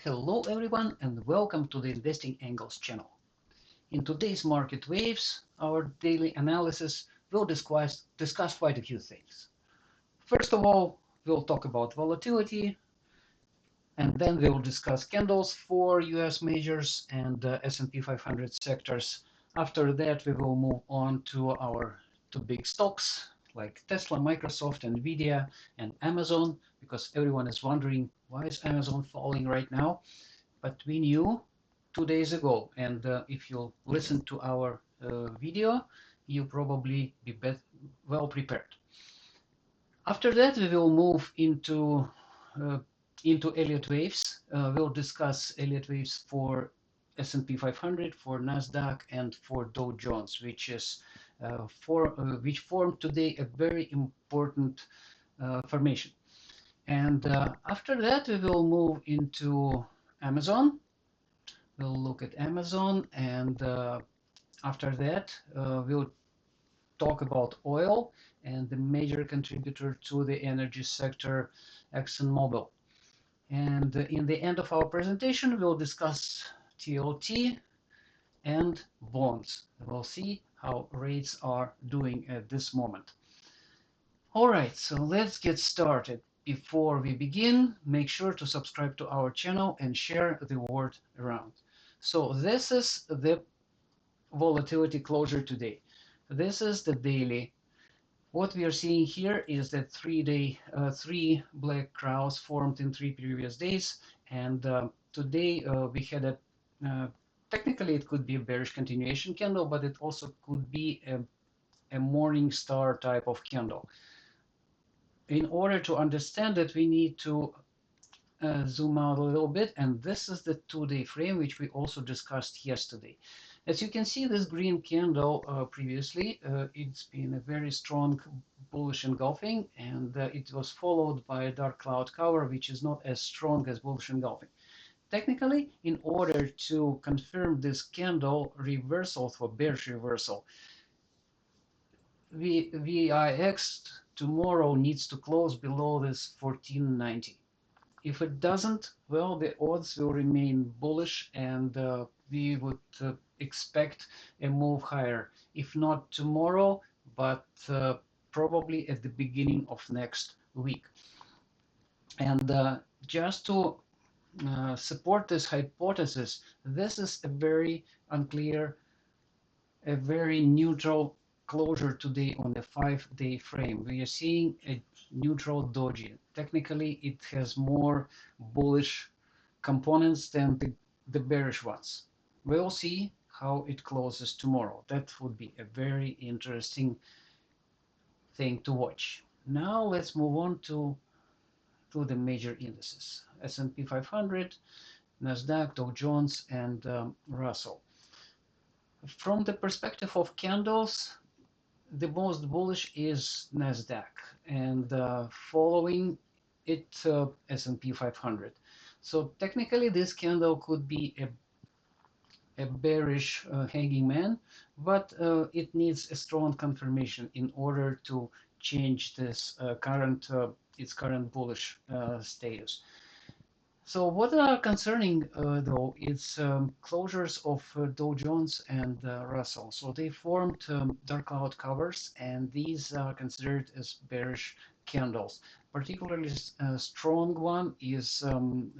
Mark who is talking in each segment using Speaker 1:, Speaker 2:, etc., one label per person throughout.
Speaker 1: Hello everyone and welcome to the Investing Angles channel. In today's Market Waves, our daily analysis will discuss quite a few things. First of all, we'll talk about volatility, and then we'll discuss candles for US majors and S&P 500 sectors. After that, we will move on to our two big stocks like Tesla, Microsoft, Nvidia, and Amazon, because everyone is wondering why is Amazon falling right now. But we knew 2 days ago, and if you listen to our video, you probably be well prepared. After that, we will move uh, into Elliott Waves. We'll discuss Elliott Waves for S&P 500, for Nasdaq, and for Dow Jones, which formed today a very important formation. And after that, we will move into Amazon. We'll look at Amazon, and after that, we'll talk about oil and the major contributor to the energy sector, ExxonMobil. And in the end of our presentation, we'll discuss TLT and bonds. We'll see how rates are doing at this moment. All right, so let's get started. Before we begin, make sure to subscribe to our channel and share the word around. So this is the volatility closure today. This is the daily. What we are seeing here is that three black crowds formed in 3 previous days, and today we had technically it could be a bearish continuation candle, but it also could be a morning star type of candle. In order to understand it, we need to zoom out a little bit, and this is the 2-day frame, which we also discussed yesterday. As you can see, this green candle previously, it's been a very strong bullish engulfing, and it was followed by a dark cloud cover, which is not as strong as bullish engulfing. Technically, in order to confirm this candle reversal for bearish reversal, VIX tomorrow needs to close below this 1490. If it doesn't, well, the odds will remain bullish, and we would expect a move higher. If not tomorrow, but probably at the beginning of next week. And just to support this hypothesis, this is a very unclear, a very neutral closure today on the 5-day frame. We are seeing a neutral doji. Technically, it has more bullish components than the bearish ones. We'll see how it closes tomorrow. That would be a very interesting thing to watch. Now let's move on to the major indices: S&P 500, Nasdaq, Dow Jones, and Russell. From the perspective of candles, the most bullish is Nasdaq, and following it S&P 500. So technically this candle could be a bearish hanging man, but it needs a strong confirmation in order to change this its current bullish status. So what are concerning though is closures of Dow Jones and Russell. So they formed dark cloud covers, and these are considered as bearish candles. Particularly strong one is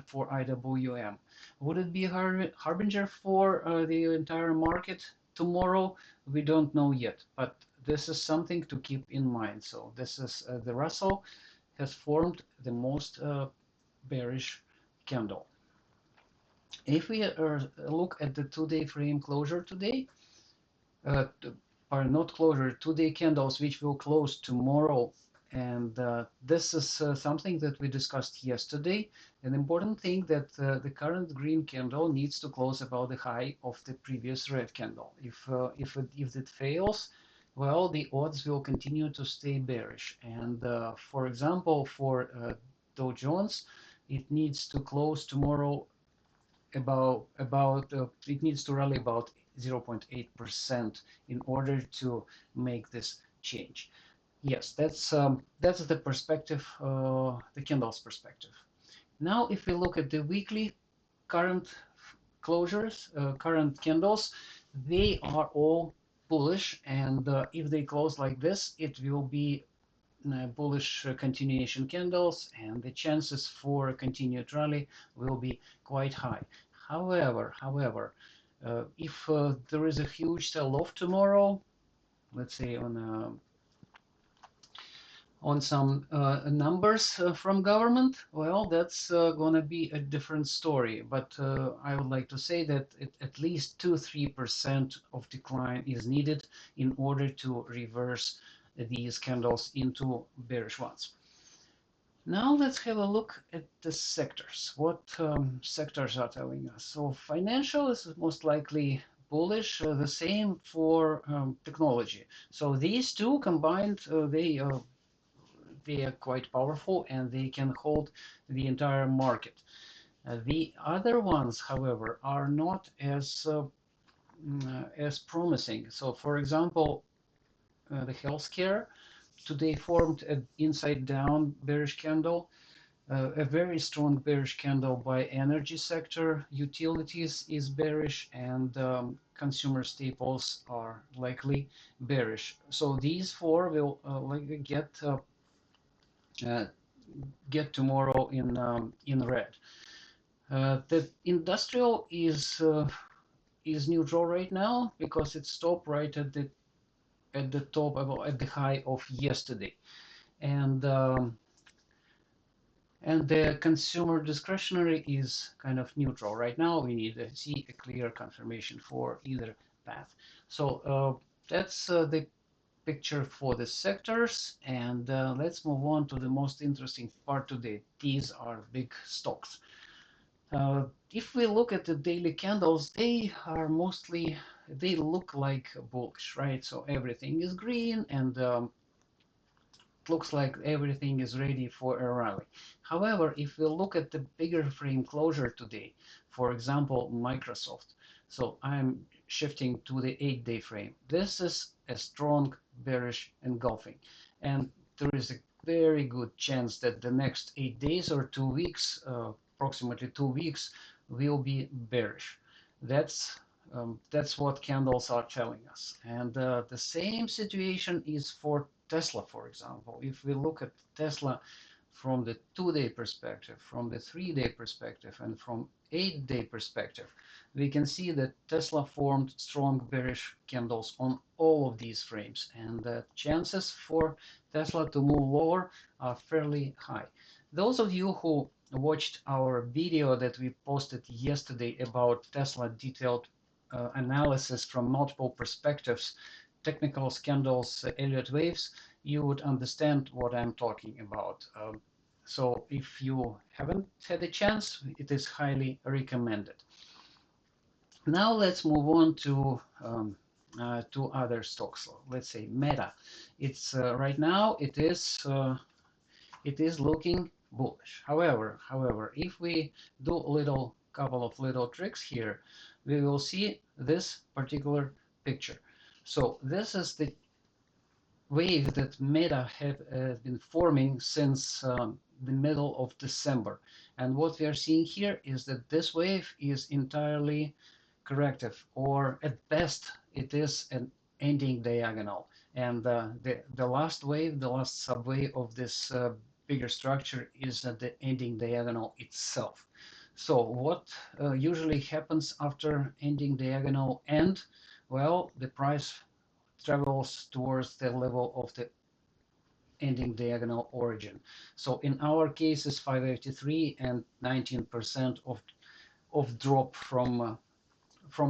Speaker 1: for IWM. Would it be a harbinger for the entire market tomorrow? We don't know yet, but this is something to keep in mind. So this is the Russell has formed the most bearish candle. If we look at the 2-day frame closure today, or not closure, 2-day candles which will close tomorrow, and this is something that we discussed yesterday. An important thing that the current green candle needs to close above the high of the previous red candle. If it fails, well, the odds will continue to stay bearish. And for example, for Dow Jones, it needs to close tomorrow it needs to rally about 0.8% in order to make this change. Yes, that's the perspective, the candle's perspective. Now, if we look at the weekly, current closures, current candles, they are all bullish, and if they close like this, it will be bullish continuation candles, and the chances for a continued rally will be quite high. However, if there is a huge sell-off tomorrow, let's say on some numbers from government, well, that's going to be a different story. But I would like to say that at least 2-3% of decline is needed in order to reverse these candles into bearish ones. Now let's have a look at the sectors. What sectors are telling us? So financial is most likely bullish, the same for technology. So these two combined, they are quite powerful and they can hold the entire market. The other ones, however, are not as promising. So, for example, the healthcare today formed an inside down bearish candle, a very strong bearish candle by energy sector. Utilities is bearish, and consumer staples are likely bearish. So these four will likely get tomorrow in red. The industrial is neutral right now because it stopped right at the top at the high of yesterday, and the consumer discretionary is kind of neutral right now. We need to see a clear confirmation for either path. So that's the picture for the sectors, and let's move on to the most interesting part today. These are big stocks. If we look at the daily candles, they look like bullish, right? So everything is green, and looks like everything is ready for a rally. However, if we look at the bigger frame closure today, for example, Microsoft, so I'm shifting to the 8-day frame. This is a strong bearish engulfing, and there is a very good chance that the next 8 days or 2 weeks, approximately 2 weeks, will be bearish. That's what candles are telling us. And the same situation is for Tesla, for example. If we look at Tesla from the 2-day perspective, from the 3-day perspective, and from 8-day perspective, we can see that Tesla formed strong bearish candles on all of these frames, and the chances for Tesla to move lower are fairly high. Those of you who watched our video that we posted yesterday about Tesla detailed analysis from multiple perspectives, technical candles, Elliott waves, you would understand what I'm talking about. So if you haven't had a chance, it is highly recommended. Now let's move on to other stocks. Let's say Meta. It's right now it is looking bullish. However, if we do a couple of little tricks here, we will see this particular picture. So this is the wave that Meta have been forming since the middle of December. And what we are seeing here is that this wave is entirely corrective, or at best, it is an ending diagonal. And the last wave, the last subwave of this bigger structure is at the ending diagonal itself. So what usually happens after ending diagonal end? Well, the price travels towards the level of the ending diagonal origin. So in our case is 583 and 19% of drop from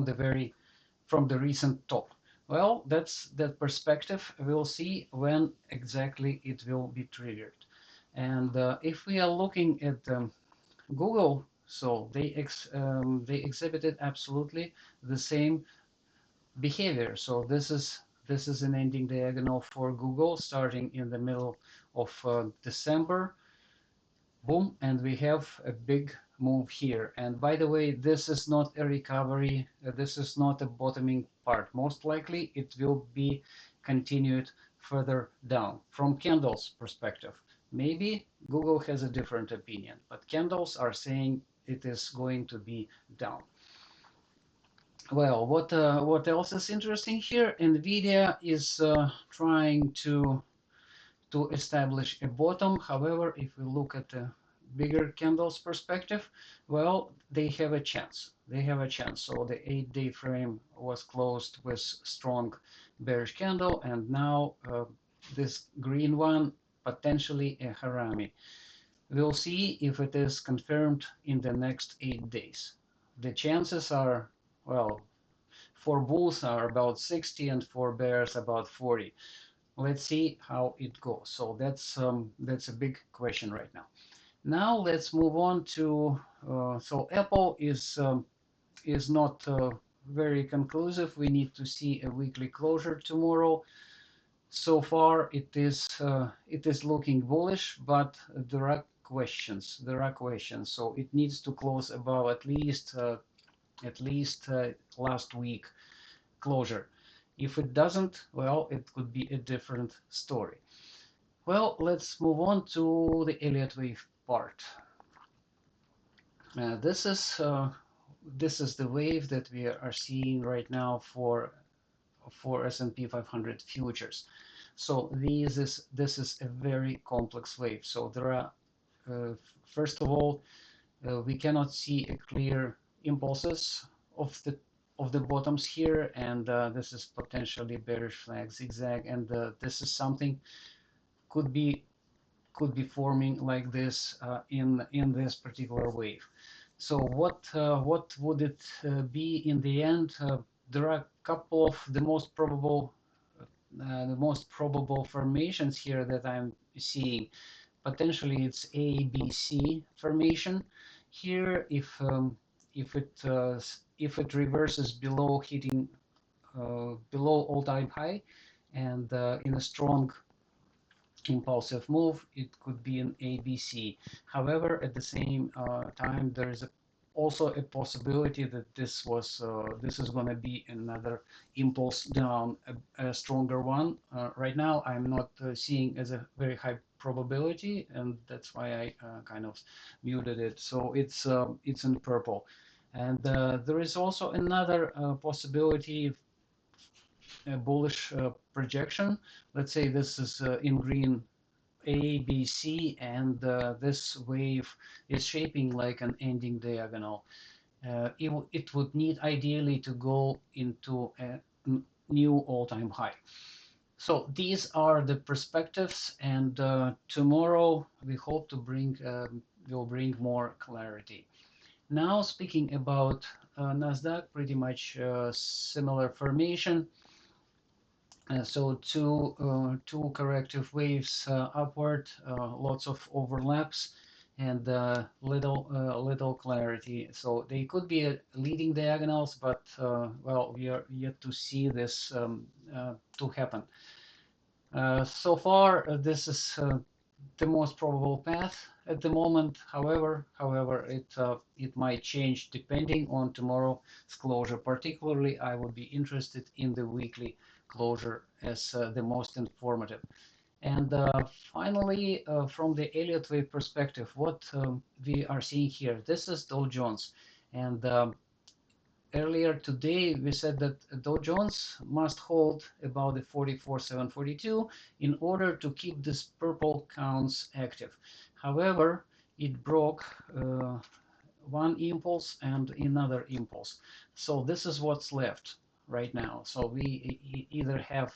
Speaker 1: the recent top. Well, that's that perspective. We'll see when exactly it will be triggered. And if we are looking at Google, so they exhibited absolutely the same behavior. So this is an ending diagonal for Google starting in the middle of December. Boom, and we have a big move here. And by the way, this is not a recovery. This is not a bottoming part. Most likely it will be continued further down from candles perspective. Maybe Google has a different opinion, but candles are saying it is going to be down. Well, what else is interesting here? Nvidia is trying to establish a bottom. However, if we look at the bigger candles perspective, well, they have a chance. They have a chance. So the 8-day frame was closed with strong bearish candle, and now this green one, potentially a harami. We'll see if it is confirmed in the next 8 days. The chances are, well, for bulls are about 60 and for bears about 40. Let's see how it goes. So that's a big question right now. Now let's move on to so Apple is not very conclusive. We need to see a weekly closure tomorrow. So far it is looking bullish, but there are questions. There are questions. So it needs to close above at least last week closure. If it doesn't, well, it could be a different story. Well, let's move on to the Elliott Wave part. This is the wave that we are seeing right now for S&P 500 futures. So this is a very complex wave. So there are first of all, we cannot see a clear impulses of the bottoms here, and this is potentially bearish flag zigzag, and this is something could be forming like this in this particular wave. So what would it be in the end? There are a couple of the most probable formations here that I'm seeing. Potentially it's A, B, C formation. Here, if it reverses below hitting below all-time high, and in a strong impulsive move, it could be an ABC. However, at the same time, there is also a possibility that this is going to be another impulse down, a stronger one. Right now, I'm not seeing as a very high probability, and that's why I kind of muted it. So it's in purple, and there is also another possibility, a bullish projection. Let's say this is in green, A, B, C, and this wave is shaping like an ending diagonal. It would need ideally to go into a new all-time high. So these are the perspectives, and tomorrow we hope to will bring more clarity. Now speaking about Nasdaq, pretty much similar formation. So two corrective waves upward, lots of overlaps, and little clarity. So they could be leading diagonals, but well, we are yet to see this to happen. So far, this is the most probable path at the moment. However, it might change depending on tomorrow's closure. Particularly, I would be interested in the weekly closure as the most informative. And finally, from the Elliott Wave perspective, what we are seeing here, this is Dow Jones. And earlier today, we said that Dow Jones must hold about the 44,742 in order to keep this purple counts active. However, it broke one impulse and another impulse. So this is what's left right now. So we either have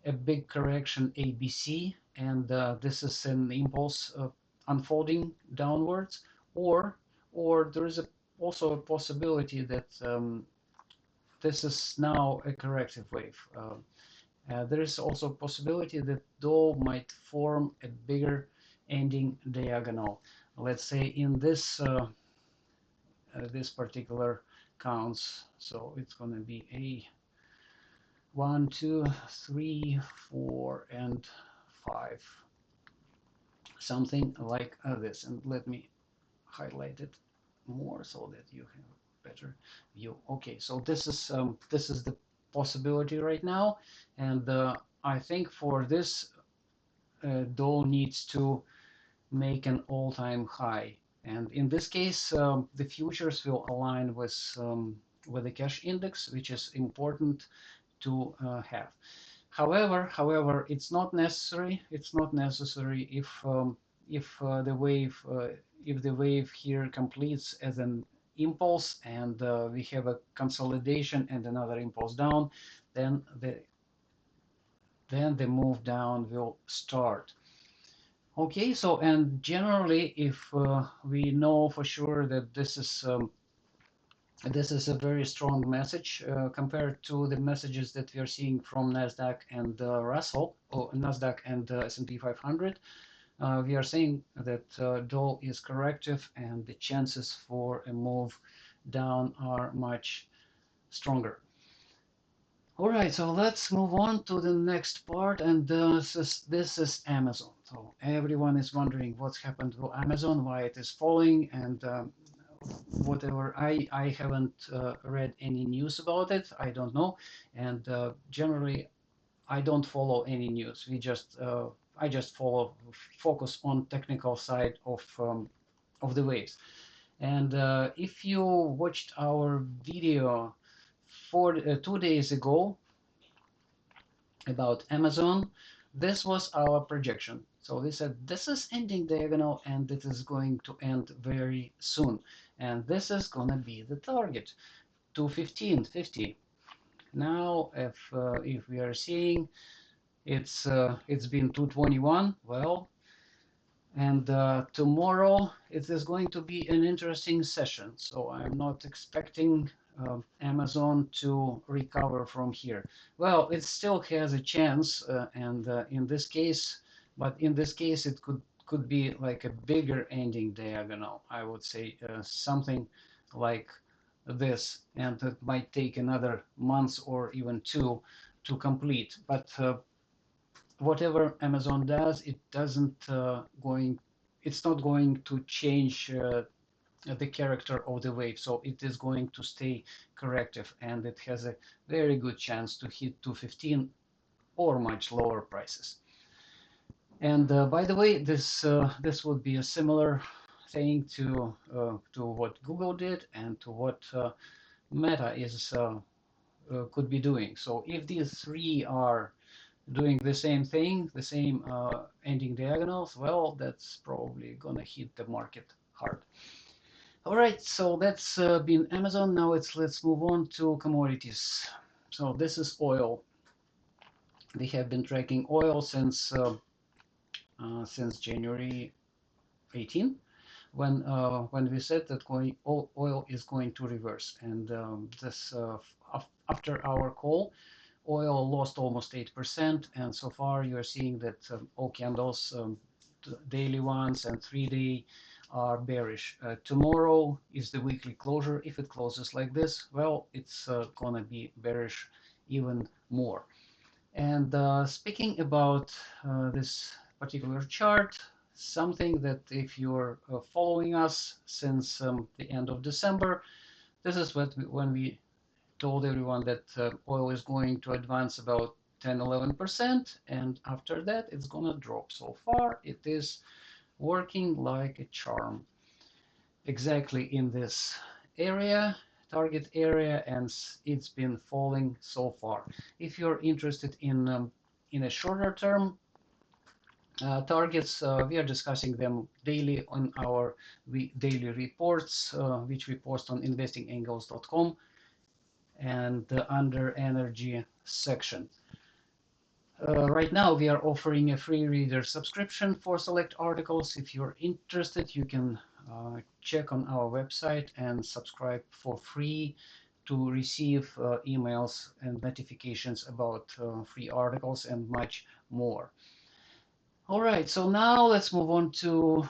Speaker 1: a big correction ABC, and this is an impulse unfolding downwards, or there is also a possibility that this is now a corrective wave. There is also a possibility that Dow might form a bigger ending diagonal. Let's say in this this particular counts. So it's going to be a 1, 2, 3, 4, and 5, something like this. And let me highlight it more so that you have a better view. Okay, so this is the possibility right now, and I think for this Dow needs to make an all-time high And in this case, the futures will align with the cash index, which is important to have. However, it's not necessary. It's not necessary if the wave here completes as an impulse and we have a consolidation and another impulse down, then the move down will start. Okay, so and generally, if we know for sure that this is a very strong message compared to the messages that we are seeing from Nasdaq and Russell, or Nasdaq and S&P 500. We are saying that Dow is corrective and the chances for a move down are much stronger. All right, so let's move on to the next part, and this is Amazon. So everyone is wondering what's happened to Amazon, why it is falling, and whatever. I haven't read any news about it. I don't know, and generally I don't follow any news. I just focus on technical side of the waves. And if you watched our video 2 days ago about Amazon, this was our projection. So we said this is ending diagonal and it is going to end very soon. And this is gonna be the target, 215.50. Now, if we are seeing it's been 221, well, and tomorrow it is going to be an interesting session. So I'm not expecting Amazon to recover from here. Well, it still has a chance, and in this case, but in this case, it could be like a bigger ending diagonal. I would say something like this, and it might take another month or even two to complete. But whatever Amazon does, it's not going to change the character of the wave. So it is going to stay corrective, and it has a very good chance to hit 215 or much lower prices. And by the way, this would be a similar thing to what Google did and to what Meta could be doing. So if these three are doing the same thing, the same ending diagonals, well, that's probably gonna hit the market hard. All right, so that's been Amazon. Now let's move on to commodities. So this is oil. We have been tracking oil since January 18, when we said that oil is going to reverse, and after our call, oil lost almost 8%, and so far you're seeing that all candles, daily ones and 3-day, are bearish. Tomorrow is the weekly closure. If it closes like this, well, it's gonna be bearish even more. And speaking about this particular chart, something that if you're following us since the end of December, this is when we told everyone that oil is going to advance about 10-11%, and after that it's gonna drop. So far it is working like a charm, exactly in this area, target area, and it's been falling so far. If you're interested in a shorter term targets, we are discussing them daily on our daily reports, which we post on investingangles.com and under energy section. Right now we are offering a free reader subscription for select articles. If you're interested, you can check on our website and subscribe for free to receive emails and notifications about free articles and much more. All right, so now let's move on to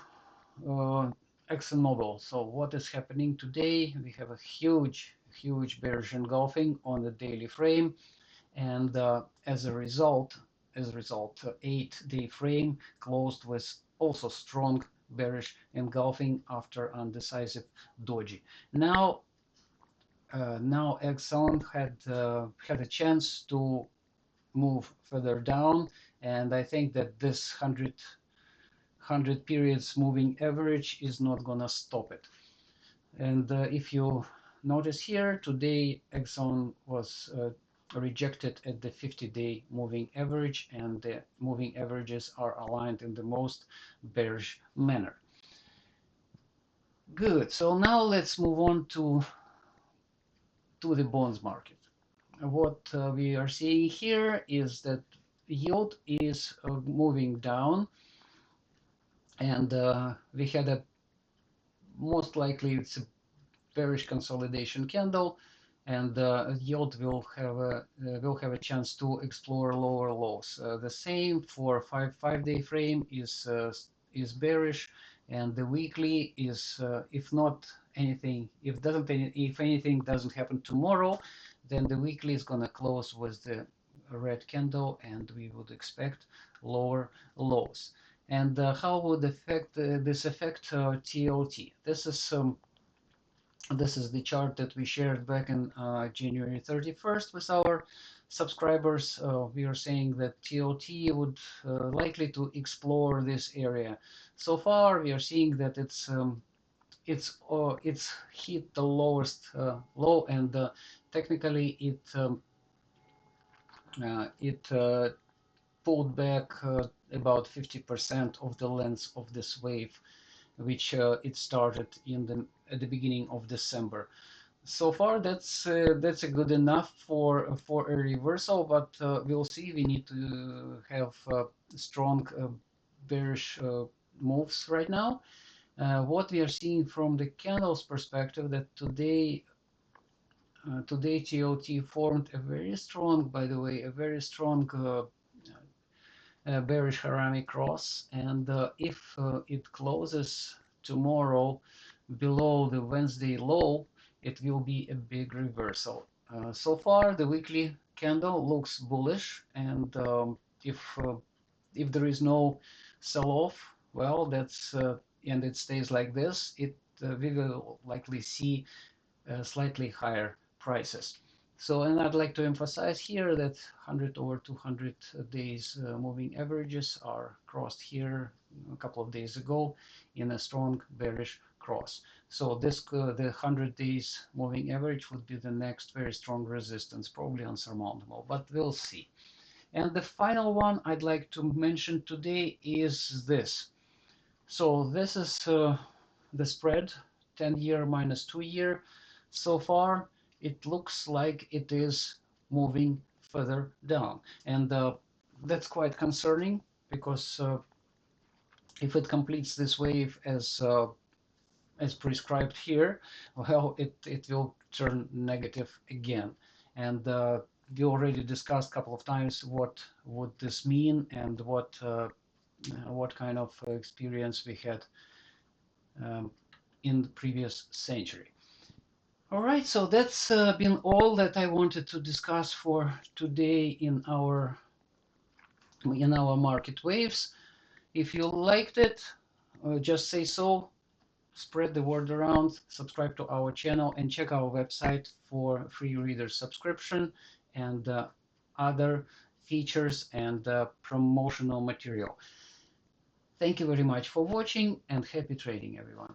Speaker 1: ExxonMobil. So what is happening today? We have a huge bearish engulfing on the daily frame, and as a result, 8-day frame closed with also strong bearish engulfing after undecisive doji. Now Exxon had a chance to move further down, and I think that this 100 100 periods moving average is not gonna stop it. And if you notice here, today Exxon was rejected at the 50-day moving average, and the moving averages are aligned in the most bearish manner. Good. So now let's move on to the bonds market. What we are seeing here is that yield is moving down, and we had a most likely it's a bearish consolidation candle, and yield will have a chance to explore lower lows. The same for five-day frame is bearish, and the weekly is if not anything if anything doesn't happen tomorrow, then the weekly is gonna close with the red candle, and we would expect lower lows. And how would this affect TLT? This is the chart that we shared back in January 31st with our subscribers. We are saying that TLT would likely to explore this area. So far, we are seeing that it's hit the lowest low, and technically it pulled back about 50% of the length of this wave, which it started at the beginning of December. So far, that's a good enough for a reversal, but we'll see. We need to have strong bearish moves right now. What we are seeing from the candles perspective, that today TLT formed a very strong, by the way, a very strong bearish Harami cross, and if it closes tomorrow below the Wednesday low, it will be a big reversal. So far, the weekly candle looks bullish, and if there is no sell-off, well, that's and it stays like this, we will likely see slightly higher prices. So, and I'd like to emphasize here that 100 over 200 days moving averages are crossed here a couple of days ago in a strong bearish cross. So this the 100 days moving average would be the next very strong resistance, probably unsurmountable, but we'll see. And the final one I'd like to mention today is this. So this is the spread, 10-year minus 2-year. So far, it looks like it is moving further down, and that's quite concerning, because if it completes this wave as prescribed here, well, it will turn negative again. And we already discussed a couple of times what would this mean, and what kind of experience we had in the previous century. All right, so that's been all that I wanted to discuss for today in our market waves. If you liked it, just say so, spread the word around, subscribe to our channel, and check our website for free reader subscription and other features and promotional material. Thank you very much for watching, and happy trading, everyone.